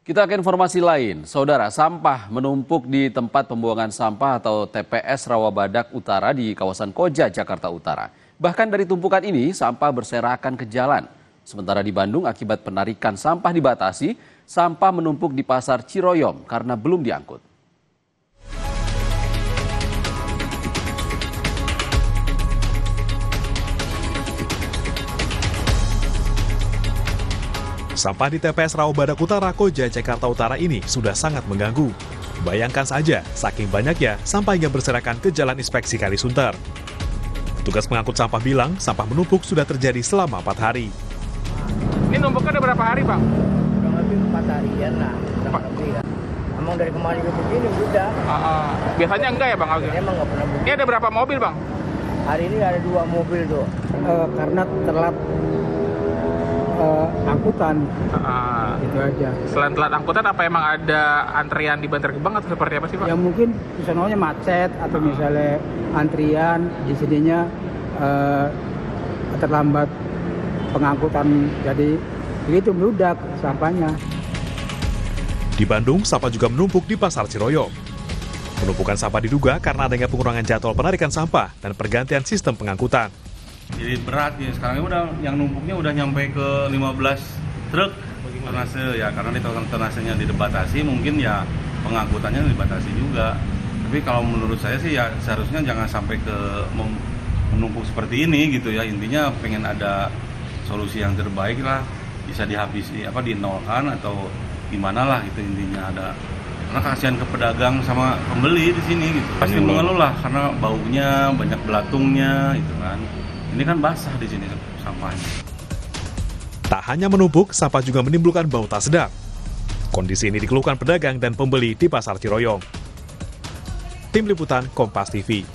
Kita ke informasi lain. Saudara, sampah menumpuk di tempat pembuangan sampah atau TPS Rawabadak Utara di kawasan Koja, Jakarta Utara. Bahkan dari tumpukan ini, sampah berserakan ke jalan. Sementara di Bandung, akibat penarikan sampah dibatasi, sampah menumpuk di Pasar Ciroyom karena belum diangkut. Sampah di TPS Rawabadak Utara, Koja, Jakarta Utara ini sudah sangat mengganggu. Bayangkan saja, saking banyaknya sampah yang berserakan ke Jalan Inspeksi Kalisunter. Petugas pengangkut sampah bilang sampah menumpuk sudah terjadi selama 4 hari. Ini numpuknya ada berapa hari, Bang? Kurang lebih 4 harian lah, kurang lebih ya. Emang dari kemarin ke begini udah. Biasanya enggak ya, Bang? Emang nggak pernah begini. Ini ada berapa mobil, Bang? Hari ini ada 2 mobil tuh. Karena telat angkutan, itu aja. Selain telat angkutan, apa emang ada antrian di Bantar Gebang atau seperti apa sih, Pak? Ya mungkin misalnya macet atau misalnya antrian di sininya terlambat pengangkutan, jadi begitu meludak sampahnya. Di Bandung, sampah juga menumpuk di Pasar Ciroyom. Penumpukan sampah diduga karena adanya pengurangan jadwal penarikan sampah dan pergantian sistem pengangkutan. Jadi berat ya, sekarang ini udah yang numpuknya udah nyampe ke 15 truk ternase ya, karena di ternasenya dibatasi, mungkin ya pengangkutannya dibatasi juga. Tapi kalau menurut saya sih ya seharusnya jangan sampai ke menumpuk seperti ini gitu ya. Intinya pengen ada solusi yang terbaik lah, bisa dihabisi dinolkan atau gimana lah gitu intinya ada. Karena kasihan ke pedagang sama pembeli di sini gitu. Pasti mengeluh lah karena baunya, banyak belatungnya gitu kan. Ini kan basah di sini sampahnya. Tak hanya menumpuk, sampah juga menimbulkan bau tak sedap. Kondisi ini dikeluhkan pedagang dan pembeli di Pasar Ciroyom. Tim Liputan Kompas TV.